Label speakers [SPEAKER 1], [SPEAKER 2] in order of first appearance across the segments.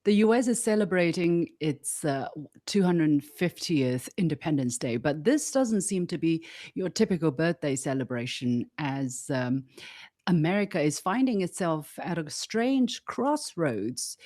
[SPEAKER 1] The US is celebrating its 250th Independence Day, but this doesn't seem to be your typical birthday celebration, as America is finding itself at a strange crossroads.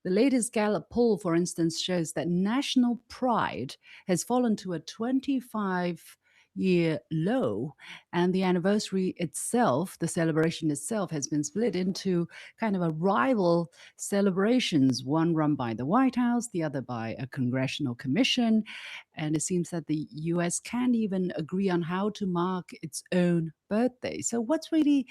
[SPEAKER 1] The latest Gallup poll, for instance, shows that national pride has fallen to a 25-year low, and the anniversary itself, the celebration itself, has been split into kind of a rival celebrations, one run by the White House, the other by a congressional commission. And it seems that the US can't even agree on how to mark its own birthday. So what really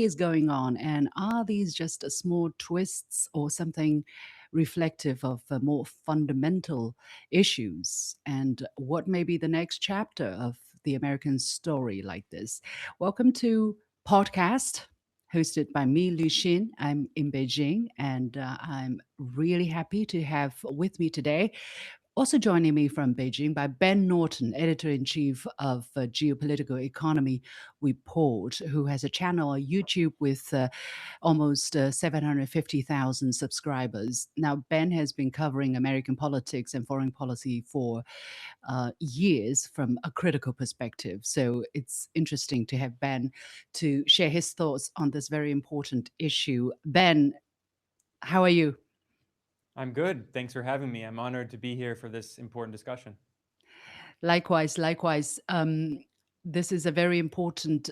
[SPEAKER 1] is going on? And are these just small twists or something reflective of more fundamental issues? And what may be the next chapter of the American story like this? Welcome to Podcast, hosted by me, Liu Xin. I'm in Beijing, and I'm really happy to have with me today, also joining me from Beijing, by Ben Norton, editor-in-chief of Geopolitical Economy Report, who has a channel on YouTube with almost 750,000 subscribers. Now, Ben has been covering American politics and foreign policy for years from a critical perspective. So it's interesting to have Ben to share his thoughts on this very important issue. Ben, how are you?
[SPEAKER 2] I'm good. Thanks for having me. I'm honored to be here for this important discussion.
[SPEAKER 1] Likewise, likewise. This is a very important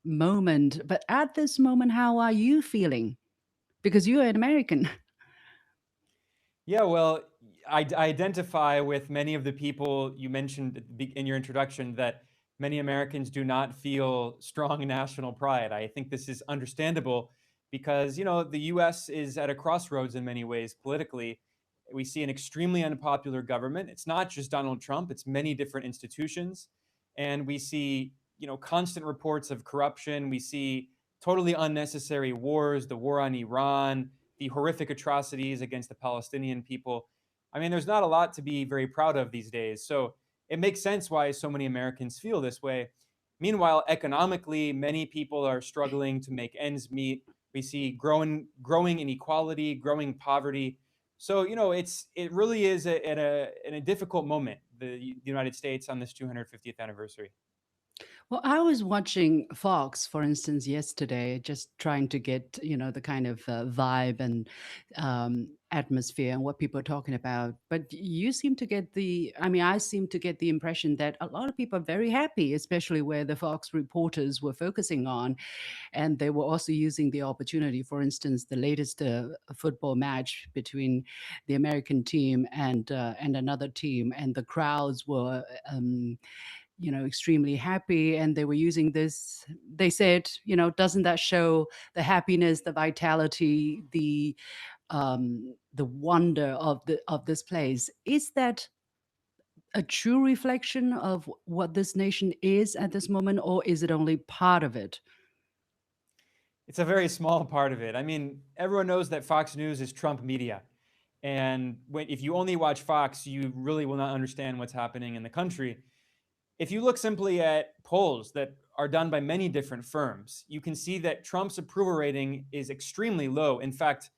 [SPEAKER 1] moment. But at this moment, how are you feeling? Because you're an American.
[SPEAKER 2] Yeah, well, I identify with many of the people you mentioned in your introduction that many Americans do not feel strong national pride. I think this is understandable because, the US is at a crossroads in many ways politically. We see an extremely unpopular government. It's not just Donald Trump, it's many different institutions. And we see, constant reports of corruption. We see totally unnecessary wars, the war on Iran, the horrific atrocities against the Palestinian people. I mean, there's not a lot to be very proud of these days. So it makes sense why so many Americans feel this way. Meanwhile, economically, many people are struggling to make ends meet. We see growing inequality, growing poverty. So it really is in a difficult moment, the United States on this 250th anniversary.
[SPEAKER 1] Well, I was watching Fox, for instance, yesterday, just trying to get, the kind of vibe and atmosphere and what people are talking about. But you seem to get I seem to get the impression that a lot of people are very happy, especially where the Fox reporters were focusing on. And they were also using the opportunity, for instance, the latest football match between the American team and another team, and the crowds were extremely happy, and they were using this. They said, doesn't that show the happiness, the vitality, the wonder of this place? Is that a true reflection of what this nation is at this moment, or is it only part of it?
[SPEAKER 2] It's a very small part of it. I mean, everyone knows that Fox News is Trump media. And if you only watch Fox, you really will not understand what's happening in the country. If you look simply at polls that are done by many different firms, you can see that Trump's approval rating is extremely low. In fact,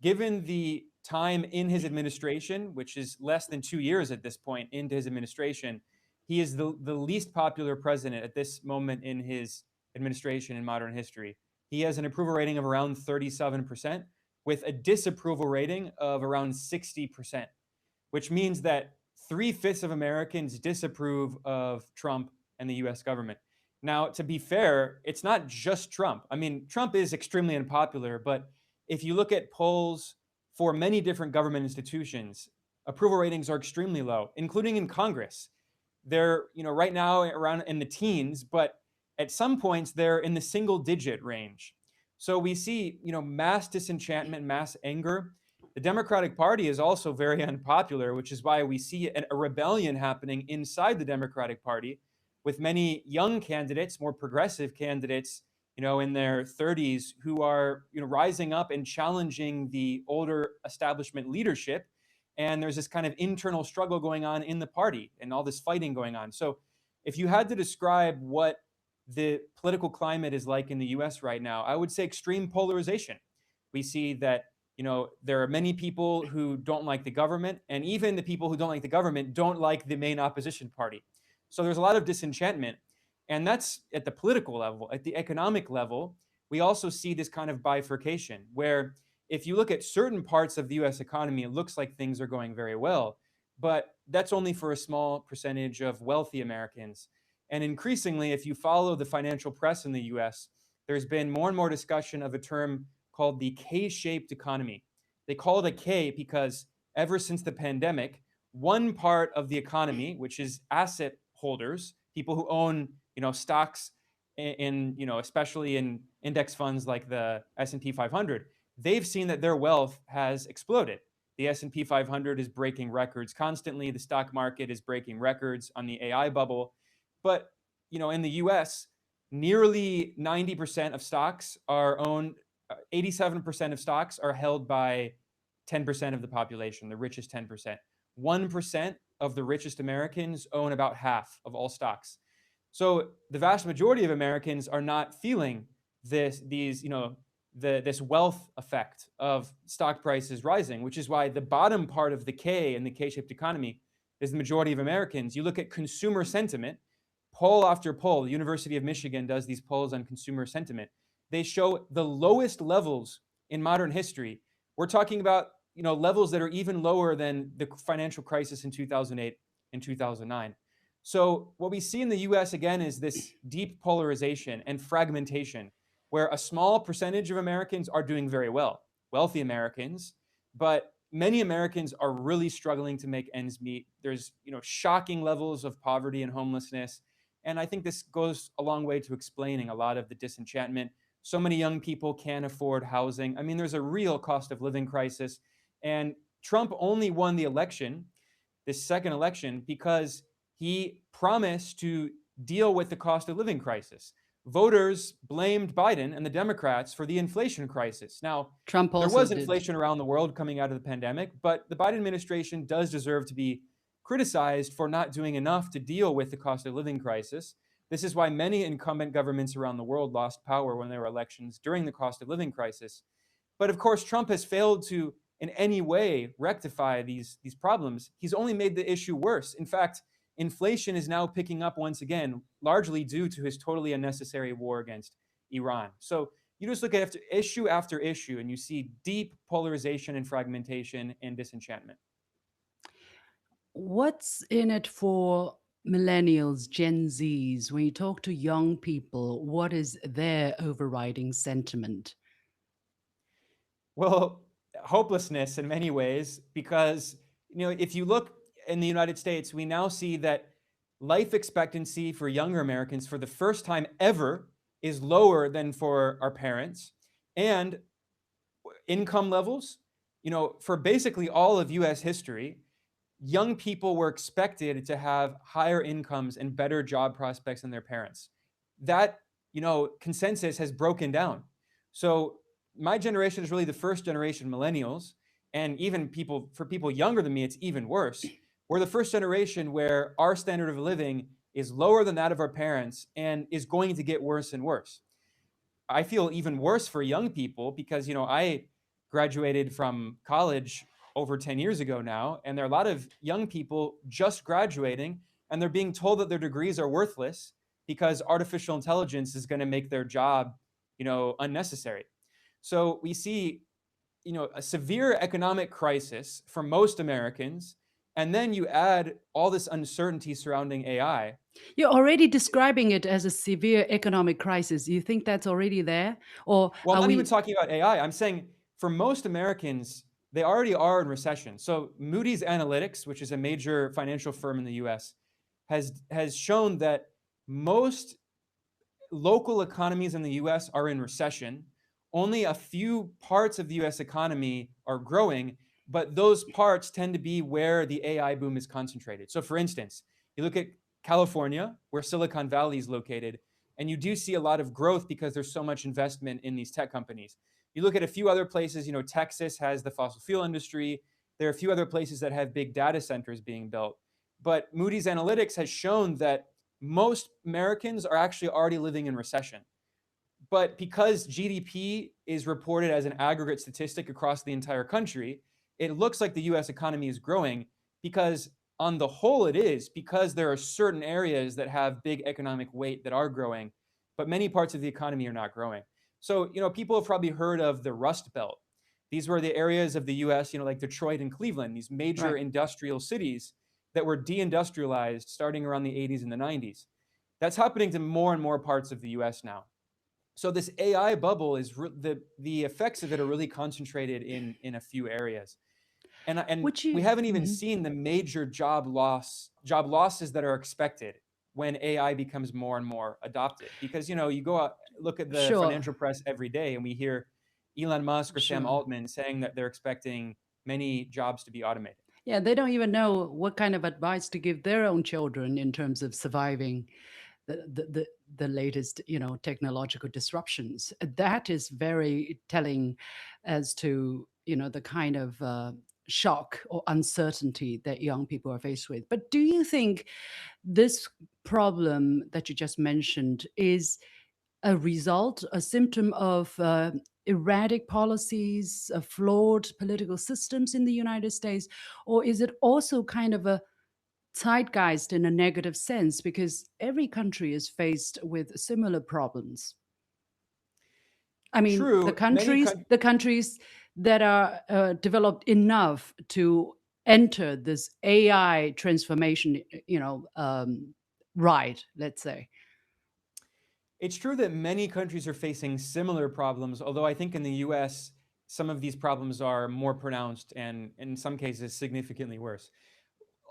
[SPEAKER 2] given the time in his administration, which is less than 2 years at this point into his administration, he is the least popular president at this moment in his administration in modern history. He has an approval rating of around 37%, with a disapproval rating of around 60%, which means that three-fifths of Americans disapprove of Trump and the US government. Now, to be fair, it's not just Trump. I mean, Trump is extremely unpopular, but if you look at polls for many different government institutions, approval ratings are extremely low, including in Congress. They're, right now around in the teens, but at some points they're in the single digit range. So we see, mass disenchantment, mass anger. The Democratic Party is also very unpopular, which is why we see a rebellion happening inside the Democratic Party with many young candidates, more progressive candidates, in their 30s who are, rising up and challenging the older establishment leadership. And there's this kind of internal struggle going on in the party and all this fighting going on. So if you had to describe what the political climate is like in the US right now, I would say extreme polarization. We see that There are many people who don't like the government, and even the people who don't like the government don't like the main opposition party. So there's a lot of disenchantment. And that's at the political level. At the economic level, we also see this kind of bifurcation where if you look at certain parts of the US economy, it looks like things are going very well. But that's only for a small percentage of wealthy Americans. And increasingly, if you follow the financial press in the US, there's been more and more discussion of a term called the K-shaped economy. They call it a K because ever since the pandemic, one part of the economy, which is asset holders, people who own, stocks in, especially in index funds like the S&P 500, they've seen that their wealth has exploded. The S&P 500 is breaking records constantly. The stock market is breaking records on the AI bubble. But, in the US, nearly 90% of stocks are owned, 87% of stocks are held by 10% of the population, the richest 10%. 1% of the richest Americans own about half of all stocks. So the vast majority of Americans are not feeling this wealth effect of stock prices rising, which is why the bottom part of the K in the K-shaped economy is the majority of Americans. You look at consumer sentiment, poll after poll. The University of Michigan does these polls on consumer sentiment. They show the lowest levels in modern history. We're talking about levels that are even lower than the financial crisis in 2008 and 2009. So what we see in the US again is this deep polarization and fragmentation where a small percentage of Americans are doing very well, wealthy Americans, but many Americans are really struggling to make ends meet. There's, shocking levels of poverty and homelessness. And I think this goes a long way to explaining a lot of the disenchantment. So many young people can't afford housing. I mean, there's a real cost of living crisis. And Trump only won the election, this second election, because he promised to deal with the cost of living crisis. Voters blamed Biden and the Democrats for the inflation crisis. Now,
[SPEAKER 1] Trump
[SPEAKER 2] there
[SPEAKER 1] also
[SPEAKER 2] was
[SPEAKER 1] did.
[SPEAKER 2] inflation around the world coming out of the pandemic, but the Biden administration does deserve to be criticized for not doing enough to deal with the cost of living crisis. This is why many incumbent governments around the world lost power when there were elections during the cost of living crisis. But of course, Trump has failed to in any way rectify these problems. He's only made the issue worse. In fact, inflation is now picking up once again, largely due to his totally unnecessary war against Iran. So you just look at issue after issue and you see deep polarization and fragmentation and disenchantment.
[SPEAKER 1] What's in it for millennials, Gen Zs? When you talk to young people, what is their overriding sentiment?
[SPEAKER 2] Well, hopelessness in many ways, because if you look in the United States, we now see that life expectancy for younger Americans for the first time ever is lower than for our parents. And income levels, for basically all of US history, young people were expected to have higher incomes and better job prospects than their parents. That, consensus has broken down. So my generation is really the first generation millennials, and even for people younger than me, it's even worse. We're the first generation where our standard of living is lower than that of our parents and is going to get worse and worse. I feel even worse for young people because, I graduated from college over 10 years ago now, and there are a lot of young people just graduating and they're being told that their degrees are worthless because artificial intelligence is going to make their job, unnecessary. So we see, a severe economic crisis for most Americans, and then you add all this uncertainty surrounding AI.
[SPEAKER 1] You're already describing it as a severe economic crisis. You think that's already there? Or
[SPEAKER 2] Well, I'm
[SPEAKER 1] are
[SPEAKER 2] not
[SPEAKER 1] we
[SPEAKER 2] even talking about AI. I'm saying for most Americans, they already are in recession. So Moody's Analytics, which is a major financial firm in the US, has shown that most local economies in the US are in recession. Only a few parts of the US economy are growing, but those parts tend to be where the AI boom is concentrated. So for instance, you look at California, where Silicon Valley is located, and you do see a lot of growth because there's so much investment in these tech companies. You look at a few other places, Texas has the fossil fuel industry. There are a few other places that have big data centers being built. But Moody's Analytics has shown that most Americans are actually already living in recession. But because GDP is reported as an aggregate statistic across the entire country, it looks like the US economy is growing because on the whole it is, because there are certain areas that have big economic weight that are growing, but many parts of the economy are not growing. So, people have probably heard of the Rust Belt. These were the areas of the US, like Detroit and Cleveland, these major
[SPEAKER 1] Right.
[SPEAKER 2] industrial cities that were deindustrialized starting around the 80s and the 90s. That's happening to more and more parts of the US now. So this AI bubble is the effects of it are really concentrated in a few areas, and
[SPEAKER 1] Would
[SPEAKER 2] we
[SPEAKER 1] you?
[SPEAKER 2] haven't even
[SPEAKER 1] Mhm.
[SPEAKER 2] seen the major job losses that are expected when AI becomes more and more adopted. Because you go out, look at the
[SPEAKER 1] Sure.
[SPEAKER 2] financial press every day, and we hear Elon Musk or Sam
[SPEAKER 1] Sure.
[SPEAKER 2] Altman saying that they're expecting many jobs to be automated.
[SPEAKER 1] Yeah, they don't even know what kind of advice to give their own children in terms of surviving the latest technological disruptions. That is very telling as to the kind of shock or uncertainty that young people are faced with. But do you think this problem that you just mentioned is a result, a symptom of erratic policies, flawed political systems in the United States, or is it also kind of a zeitgeist in a negative sense? Because every country is faced with similar problems. I mean, the
[SPEAKER 2] True,
[SPEAKER 1] countries, the countries that are developed enough to enter this AI transformation, ride, let's say.
[SPEAKER 2] it's true that many countries are facing similar problems, although I think in the US, some of these problems are more pronounced and in some cases significantly worse.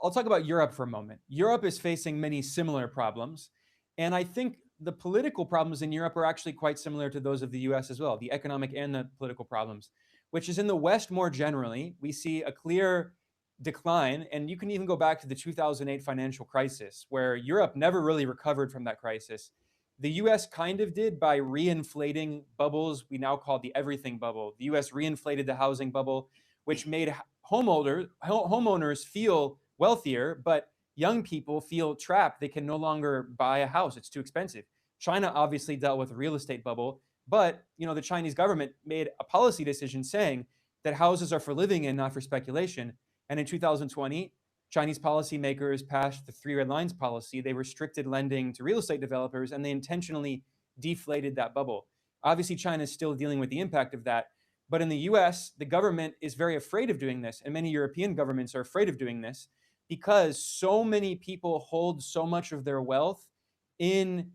[SPEAKER 2] I'll talk about Europe for a moment. Europe is facing many similar problems. And I think the political problems in Europe are actually quite similar to those of the US as well, the economic and the political problems, which is in the West more generally. We see a clear decline. And you can even go back to the 2008 financial crisis, where Europe never really recovered from that crisis. The US kind of did by reinflating bubbles we now call the everything bubble. The US reinflated the housing bubble, which made homeowners feel wealthier, but young people feel trapped. They can no longer buy a house. It's too expensive. China obviously dealt with a real estate bubble, but the Chinese government made a policy decision saying that houses are for living in, not for speculation. And in 2020, Chinese policymakers passed the three red lines policy. They restricted lending to real estate developers and they intentionally deflated that bubble. Obviously, China is still dealing with the impact of that. But in the US, the government is very afraid of doing this. And many European governments are afraid of doing this because so many people hold so much of their wealth in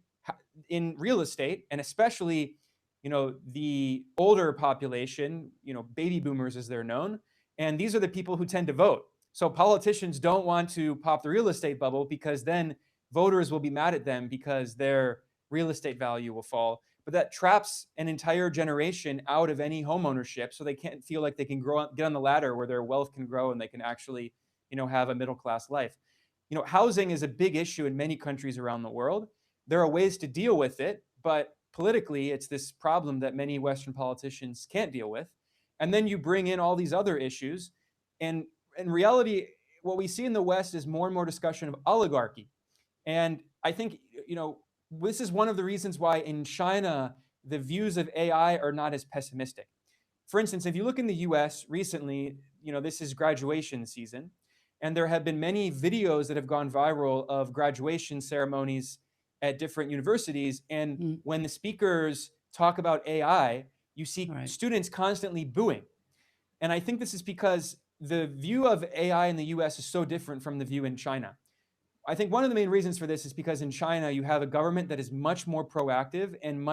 [SPEAKER 2] real estate, and especially the older population, baby boomers as they're known, and these are the people who tend to vote. So politicians don't want to pop the real estate bubble because then voters will be mad at them because their real estate value will fall. But that traps an entire generation out of any home ownership, so they can't feel like they can get on the ladder where their wealth can grow and they can actually have a middle class life. Housing is a big issue in many countries around the world. There are ways to deal with it, but politically, it's this problem that many Western politicians can't deal with. And then you bring in all these other issues. And in reality, what we see in the West is more and more discussion of oligarchy. And I think, this is one of the reasons why in China, the views of AI are not as pessimistic. For instance, if you look in the US recently, this is graduation season, and there have been many videos that have gone viral of graduation ceremonies at different universities. And
[SPEAKER 1] Mm,
[SPEAKER 2] when the speakers talk about AI, you see
[SPEAKER 1] right.
[SPEAKER 2] students constantly booing. And I think this is because the view of AI in the US is so different from the view in China. I think one of the main reasons for this is because in China you have a government that is much more proactive and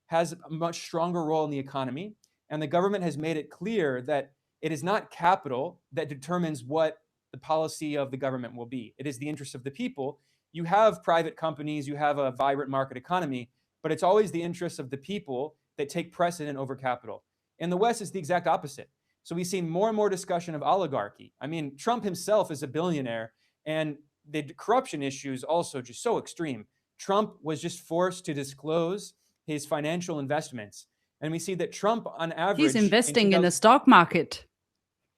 [SPEAKER 2] has a much stronger role in the economy, and the government has made it clear that it is not capital that determines what the policy of the government will be. It is the interest of the people. You have private companies, you have a vibrant market economy, but it's always the interests of the people that take precedent over capital. In the West, it's the exact opposite. So we've seen more and more discussion of oligarchy. I mean, Trump himself is a billionaire, and the corruption issue is also just so extreme. Trump was just forced to disclose his financial investments. And we see that Trump, on
[SPEAKER 1] He's
[SPEAKER 2] average, in
[SPEAKER 1] investing in the
[SPEAKER 2] 2000,
[SPEAKER 1] stock market.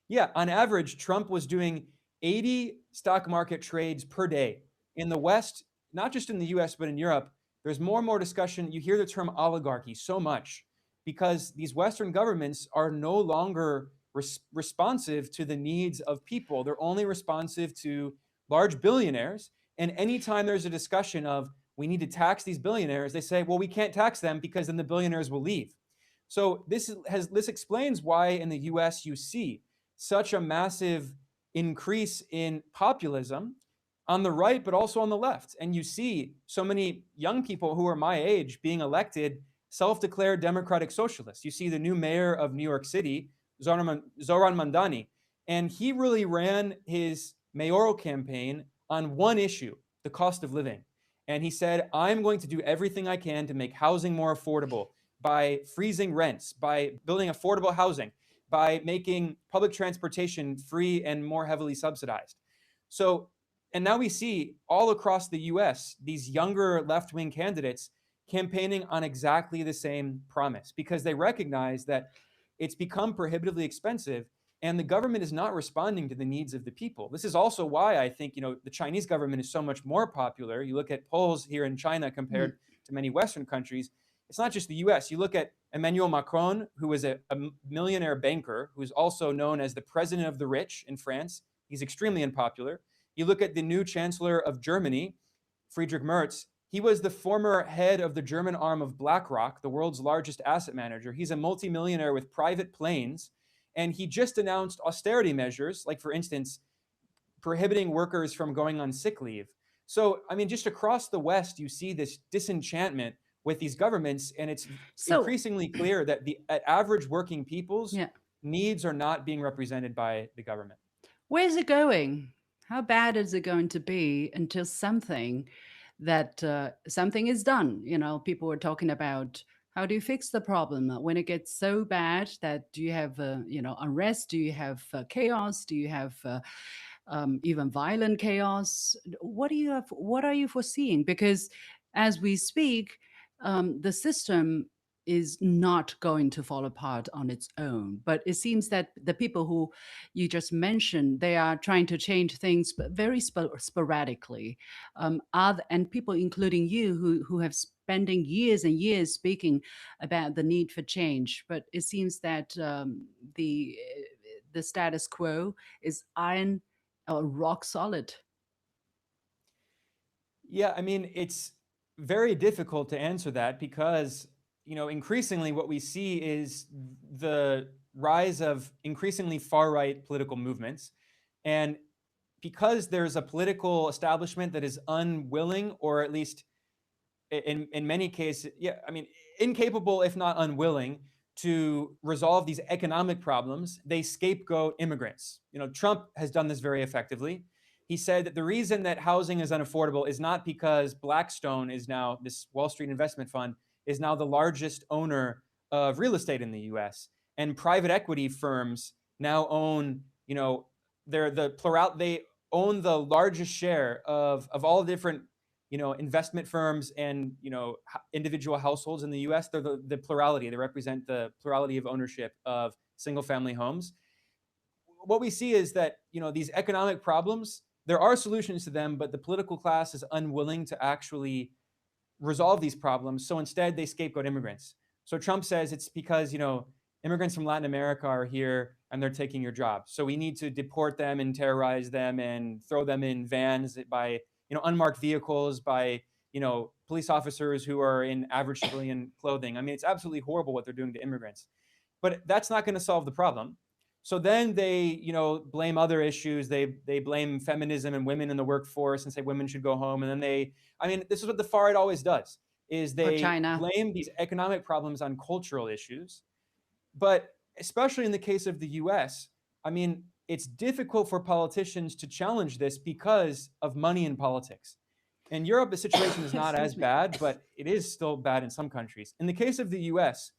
[SPEAKER 2] yeah, on average, Trump was doing 80 stock market trades per day. In the West, not just in the US, but in Europe, there's more and more discussion. You hear the term oligarchy so much because these Western governments are no longer responsive to the needs of people. They're only responsive to large billionaires. And anytime there's a discussion of we need to tax these billionaires, they say, well, we can't tax them because then the billionaires will leave. So this explains why in the US you see such a massive increase in populism on the right, but also on the left. And you see so many young people who are my age being elected self-declared democratic socialists. You see the new mayor of New York City, Zoran Mandani, and he really ran his mayoral campaign on one issue, the cost of living. And he said, I'm going to do everything I can to make housing more affordable by freezing rents, by building affordable housing, by making public transportation free and more heavily subsidized. So, and now we see all across the US, these younger left wing candidates campaigning on exactly the same promise because they recognize that it's become prohibitively expensive and the government is not responding to the needs of the people. This is also why I think, the Chinese government is so much more popular. You look at polls here in China compared to many Western countries. It's not just the US. You look at Emmanuel Macron, who is a millionaire banker, who's also known as the president of the rich in France. He's extremely unpopular. You look at the new chancellor of Germany, Friedrich Merz. He was the former head of the German arm of BlackRock, the world's largest asset manager. He's a multimillionaire with private planes. And he just announced austerity measures, like, for instance, prohibiting workers from going on sick leave. So, I mean, just across the West, you see this disenchantment with these governments, and it's increasingly clear that the average working people's needs are not being represented by the government.
[SPEAKER 1] Where's it going? How bad is it going to be until something is done? People were talking about how do you fix the problem when it gets so bad that do you have unrest? Do you have chaos? Do you have even violent chaos? What do you have? What are you foreseeing? Because as we speak, the system is not going to fall apart on its own. But it seems that the people who you just mentioned, they are trying to change things, but very sporadically. And people, including you, who have spending years and years speaking about the need for change. But it seems that the status quo is iron rock solid.
[SPEAKER 2] Yeah, I mean, it's very difficult to answer that because, increasingly what we see is the rise of increasingly far right political movements. And because there's a political establishment that is unwilling, or at least in many cases, incapable, if not unwilling, to resolve these economic problems, they scapegoat immigrants. Trump has done this very effectively. He said that the reason that housing is unaffordable is not because Blackstone is now, this Wall Street investment fund, is now the largest owner of real estate in the US. And private equity firms now own, they own the largest share of all different, investment firms and, individual households in the US. They're the plurality. They represent the plurality of ownership of single family homes. What we see is that, these economic problems, there are solutions to them, but the political class is unwilling to actually resolve these problems. So instead, they scapegoat immigrants. So Trump says it's because, immigrants from Latin America are here and they're taking your jobs. So we need to deport them and terrorize them and throw them in vans by, unmarked vehicles, by, police officers who are in average civilian clothing. I mean, it's absolutely horrible what they're doing to immigrants. But that's not going to solve the problem. So then they, blame other issues. They blame feminism and women in the workforce and say women should go home. And then this is what the far right always does, is they blame these economic problems on cultural issues. But especially in the case of the US, it's difficult for politicians to challenge this because of money in politics. In Europe, the situation is not as bad, but it is still bad in some countries. In the case of the US,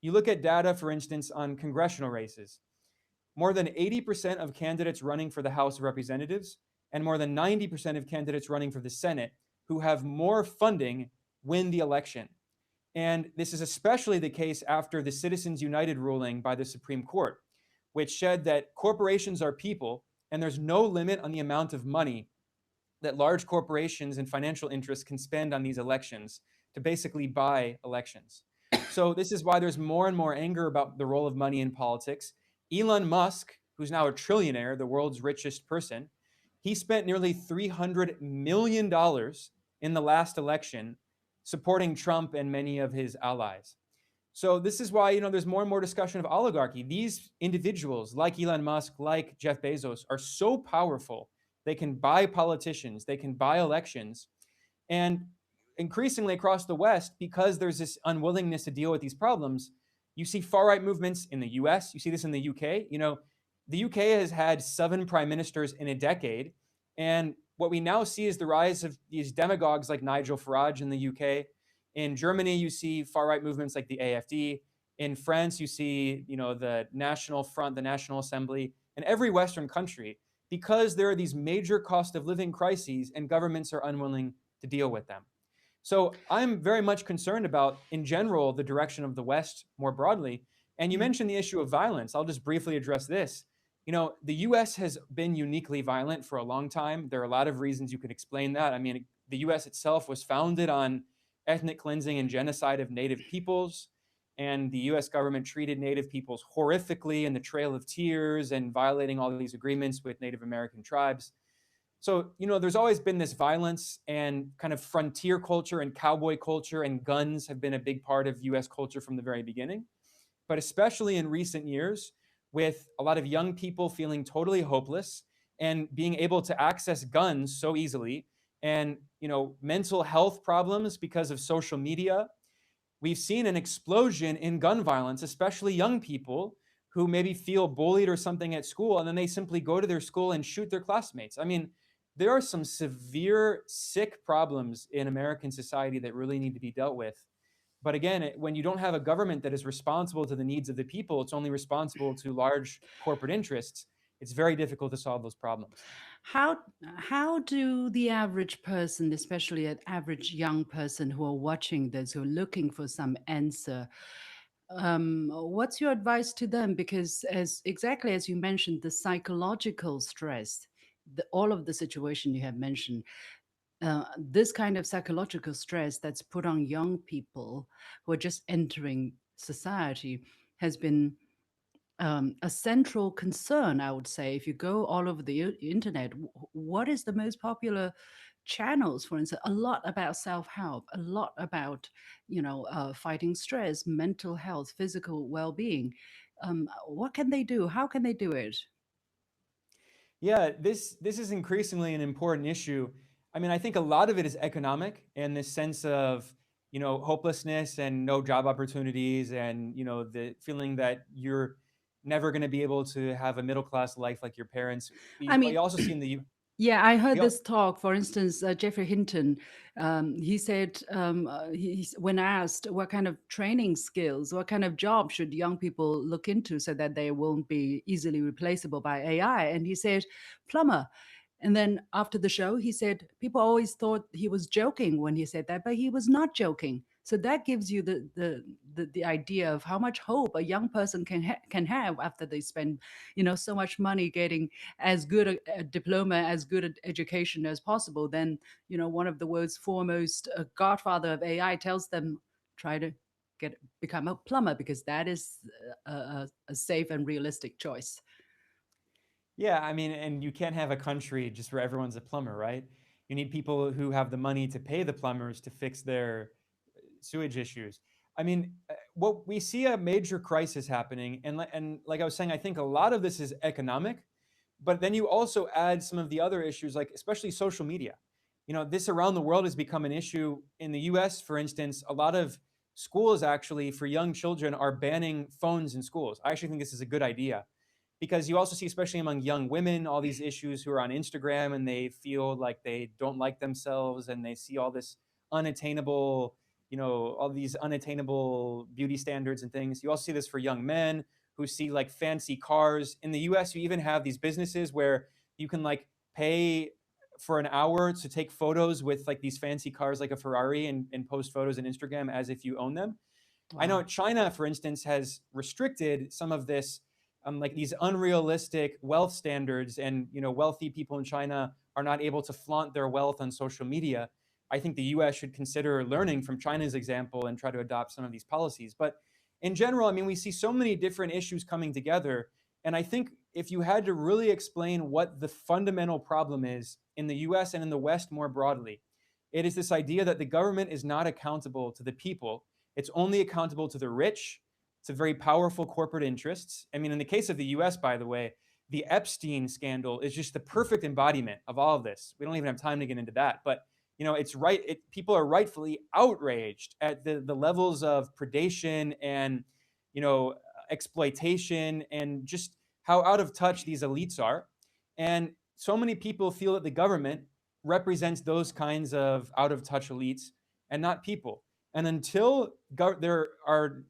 [SPEAKER 2] you look at data, for instance, on congressional races. More than 80% of candidates running for the House of Representatives and more than 90% of candidates running for the Senate who have more funding win the election. And this is especially the case after the Citizens United ruling by the Supreme Court, which said that corporations are people and there's no limit on the amount of money that large corporations and financial interests can spend on these elections to basically buy elections. So this is why there's more and more anger about the role of money in politics. Elon Musk, who's now a trillionaire, the world's richest person, he spent nearly $300 million in the last election supporting Trump and many of his allies. So this is why, there's more and more discussion of oligarchy. These individuals like Elon Musk, like Jeff Bezos, are so powerful. They can buy politicians, they can buy elections. And increasingly across the West, because there's this unwillingness to deal with these problems, you see far-right movements in the US, you see this in the UK. The UK has had 7 prime ministers in a decade. And what we now see is the rise of these demagogues like Nigel Farage in the UK. In Germany, you see far-right movements like the AfD. In France, you see, the National Front, the National Assembly. In every Western country, because there are these major cost of living crises and governments are unwilling to deal with them. So I'm very much concerned about, in general, the direction of the West more broadly. And you mentioned the issue of violence. I'll just briefly address this. The US has been uniquely violent for a long time. There are a lot of reasons you could explain that. I mean, the US itself was founded on ethnic cleansing and genocide of Native peoples. And the US government treated Native peoples horrifically in the Trail of Tears and violating all of these agreements with Native American tribes. So, there's always been this violence, and kind of frontier culture and cowboy culture and guns have been a big part of US culture from the very beginning. But especially in recent years, with a lot of young people feeling totally hopeless and being able to access guns so easily, and, mental health problems because of social media, we've seen an explosion in gun violence, especially young people who maybe feel bullied or something at school, and then they simply go to their school and shoot their classmates. I mean, there are some severe, sick problems in American society that really need to be dealt with. But again, when you don't have a government that is responsible to the needs of the people, it's only responsible to large corporate interests. It's very difficult to solve those problems.
[SPEAKER 1] How how do the average person, especially an average young person who are watching this, who are looking for some answer, what's your advice to them? Because as exactly as you mentioned, the psychological stress, all of the situation you have mentioned, this kind of psychological stress that's put on young people who are just entering society has been a central concern, I would say. If you go all over the internet, what is the most popular channels? For instance, a lot about self-help, a lot about fighting stress, mental health, physical well-being. What can they do? How can they do it?
[SPEAKER 2] Yeah, this is increasingly an important issue. I mean, I think a lot of it is economic, and this sense of, hopelessness and no job opportunities, and, the feeling that you're never going to be able to have a middle class life like your parents.
[SPEAKER 1] I
[SPEAKER 2] We
[SPEAKER 1] mean,
[SPEAKER 2] also see in the
[SPEAKER 1] yeah, I heard
[SPEAKER 2] we
[SPEAKER 1] this talk. For instance, Jeffrey Hinton, he said, when asked what kind of training skills, what kind of job should young people look into so that they won't be easily replaceable by AI, and he said, plumber. And then after the show, he said people always thought he was joking when he said that, but he was not joking. So that gives you the idea of how much hope a young person can have after they spend so much money getting as good a diploma, as good an education as possible. Then one of the world's foremost godfather of AI tells them, try to become a plumber because that is a safe and realistic choice.
[SPEAKER 2] Yeah, I mean, and you can't have a country just where everyone's a plumber, right? You need people who have the money to pay the plumbers to fix their sewage issues. I mean, what we see a major crisis happening, and like I was saying, I think a lot of this is economic, but then you also add some of the other issues, like especially social media. This around the world has become an issue. In the U.S., for instance, a lot of schools actually for young children are banning phones in schools. I actually think this is a good idea, because you also see, especially among young women, all these issues who are on Instagram and they feel like they don't like themselves, and they see all this unattainable, all these unattainable beauty standards and things. You also see this for young men who see like fancy cars. In the US, you even have these businesses where you can like pay for an hour to take photos with like these fancy cars like a Ferrari, and post photos on Instagram as if you own them. I know
[SPEAKER 1] Wow.
[SPEAKER 2] China, for instance, has restricted some of this, like these unrealistic wealth standards, and wealthy people in China are not able to flaunt their wealth on social media. I think the US should consider learning from China's example and try to adopt some of these policies. But in general, I mean, we see so many different issues coming together. And I think if you had to really explain what the fundamental problem is in the US and in the West more broadly, it is this idea that the government is not accountable to the people. It's only accountable to the rich, to very powerful corporate interests. I mean, in the case of the US, by the way, the Epstein scandal is just the perfect embodiment of all of this. We don't even have time to get into that. But it's right. People are rightfully outraged at the levels of predation and, you know, exploitation and just how out of touch these elites are. And so many people feel that the government represents those kinds of out of touch elites and not people. And until there are,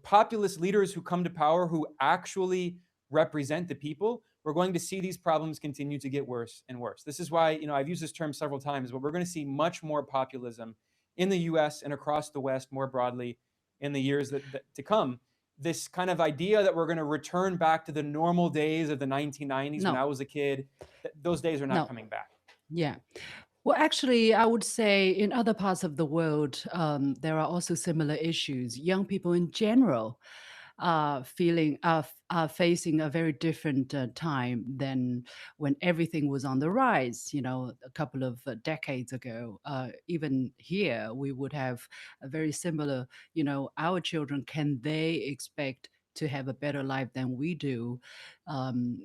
[SPEAKER 2] populist leaders who come to power who actually represent the people, we're going to see these problems continue to get worse and worse. This is why, I've used this term several times, but we're going to see much more populism in the US and across the West more broadly in the years that to come. This kind of idea that we're going to return back to the normal days of the 1990s when I
[SPEAKER 1] No,
[SPEAKER 2] was a kid, those days are not
[SPEAKER 1] no.
[SPEAKER 2] coming back.
[SPEAKER 1] Yeah. Well, actually, I would say in other parts of the world, there are also similar issues. Young people in general are facing a very different time than when everything was on the rise. A couple of decades ago, even here, we would have a very similar. Our children, can they expect to have a better life than we do? And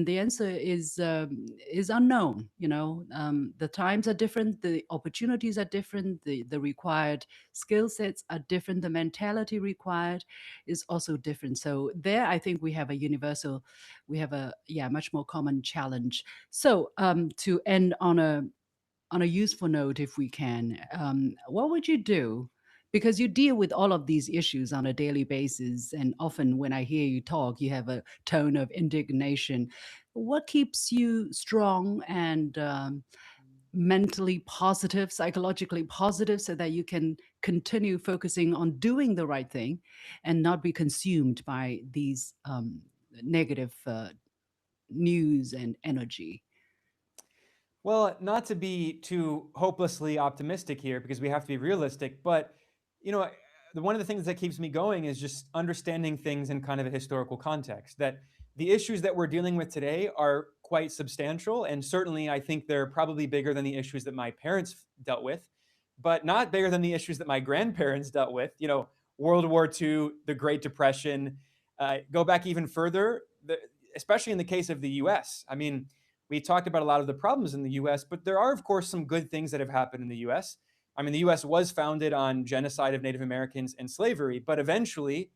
[SPEAKER 1] the answer is unknown. The times are different, the opportunities are different, the required skill sets are different, the mentality required is also different. So there, I think we have a much more common challenge. So to end on a useful note, if we can, what would you do? Because you deal with all of these issues on a daily basis, and often when I hear you talk, you have a tone of indignation. What keeps you strong and mentally positive, psychologically positive, so that you can continue focusing on doing the right thing and not be consumed by these negative news and energy?
[SPEAKER 2] Well, not to be too hopelessly optimistic here because we have to be realistic, but you know, one of the things that keeps me going is just understanding things in kind of a historical context. That the issues that we're dealing with today are quite substantial, and certainly I think they're probably bigger than the issues that my parents dealt with, but not bigger than the issues that my grandparents dealt with. World War II, the Great Depression, go back even further, especially in the case of the U.S. I mean, we talked about a lot of the problems in the US, but there are, of course, some good things that have happened in the US. I mean, the US was founded on genocide of Native Americans and slavery, but eventually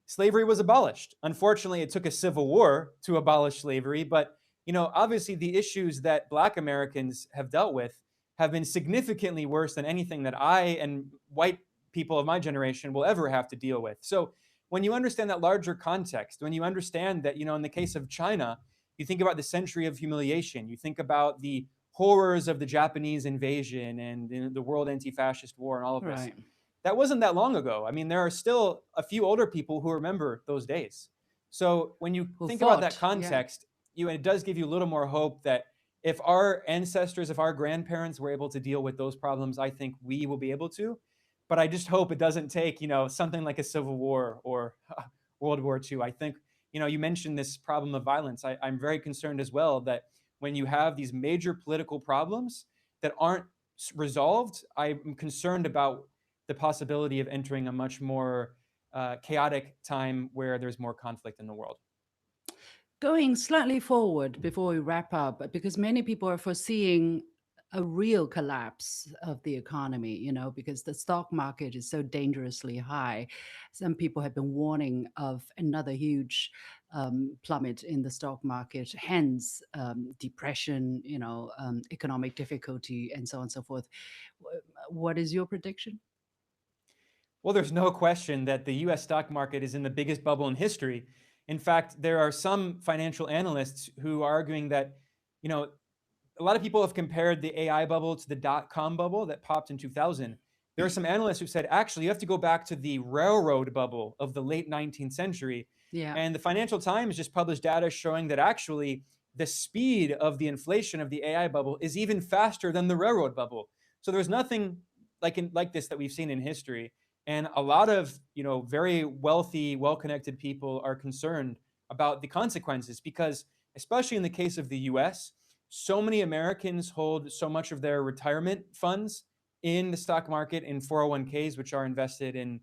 [SPEAKER 2] slavery was abolished. Unfortunately, it took a civil war to abolish slavery, but obviously the issues that Black Americans have dealt with have been significantly worse than anything that I and white people of my generation will ever have to deal with. So when you understand that larger context, when you understand that, in the case of China, you think about the century of humiliation, you think about the horrors of the Japanese invasion and the World Anti-Fascist War and all of this.
[SPEAKER 1] Right.
[SPEAKER 2] That wasn't that long ago. I mean, there are still a few older people who remember those days. So when you
[SPEAKER 1] Who
[SPEAKER 2] think about that
[SPEAKER 1] fought? Yeah.
[SPEAKER 2] context, it does give you a little more hope that if our ancestors, if our grandparents were able to deal with those problems, I think we will be able to. But I just hope it doesn't take, something like a civil war or World War II. I think, you mentioned this problem of violence. I'm very concerned as well that when you have these major political problems that aren't resolved, I'm concerned about the possibility of entering a much more chaotic time where there's more conflict in the world.
[SPEAKER 1] Going slightly forward before we wrap up, because many people are foreseeing a real collapse of the economy, because the stock market is so dangerously high. Some people have been warning of another huge plummet in the stock market, hence depression, economic difficulty, and so on and so forth. What is your prediction?
[SPEAKER 2] Well, there's no question that the US stock market is in the biggest bubble in history. In fact, there are some financial analysts who are arguing that, a lot of people have compared the AI bubble to the dot-com bubble that popped in 2000. There are some analysts who said, actually, you have to go back to the railroad bubble of the late 19th century.
[SPEAKER 1] Yeah.
[SPEAKER 2] And the Financial Times just published data showing that actually the speed of the inflation of the AI bubble is even faster than the railroad bubble. So there's nothing like this that we've seen in history. And a lot of very wealthy, well-connected people are concerned about the consequences because, especially in the case of the U.S., so many Americans hold so much of their retirement funds in the stock market in 401ks, which are invested in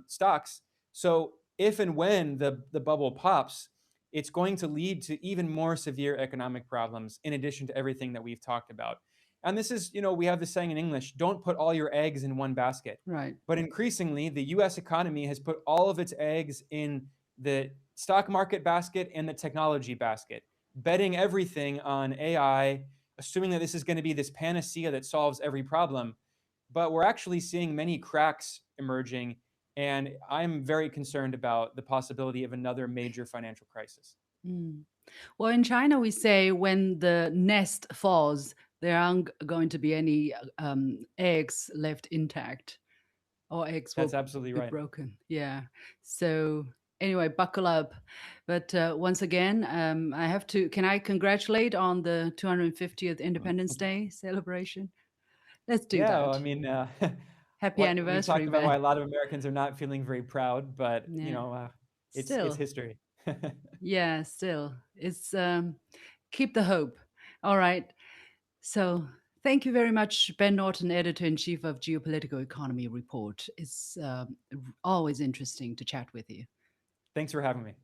[SPEAKER 2] stocks. So if and when the bubble pops, it's going to lead to even more severe economic problems in addition to everything that we've talked about. And this is, we have this saying in English, don't put all your eggs in one basket.
[SPEAKER 1] Right.
[SPEAKER 2] But increasingly, the US economy has put all of its eggs in the stock market basket and the technology basket, betting everything on AI, assuming that this is going to be this panacea that solves every problem. But we're actually seeing many cracks emerging, and I'm very concerned about the possibility of another major financial crisis.
[SPEAKER 1] Mm. Well, in China, we say when the nest falls, there aren't going to be any eggs left intact, or eggs
[SPEAKER 2] That's
[SPEAKER 1] will
[SPEAKER 2] absolutely
[SPEAKER 1] be
[SPEAKER 2] right.
[SPEAKER 1] broken. Yeah. So anyway, buckle up. But once again, I have to. Can I congratulate on the 250th Independence Day celebration? Let's do
[SPEAKER 2] Yeah, well, I
[SPEAKER 1] that.
[SPEAKER 2] mean,
[SPEAKER 1] Happy
[SPEAKER 2] what we've
[SPEAKER 1] anniversary,
[SPEAKER 2] talked about why
[SPEAKER 1] Ben.
[SPEAKER 2] a lot of Americans are not feeling very proud, but
[SPEAKER 1] Yeah.
[SPEAKER 2] it's
[SPEAKER 1] Still,
[SPEAKER 2] history.
[SPEAKER 1] yeah, still, it's keep the hope. All right. So thank you very much, Ben Norton, editor in chief of Geopolitical Economy Report. It's always interesting to chat with you.
[SPEAKER 2] Thanks for having me.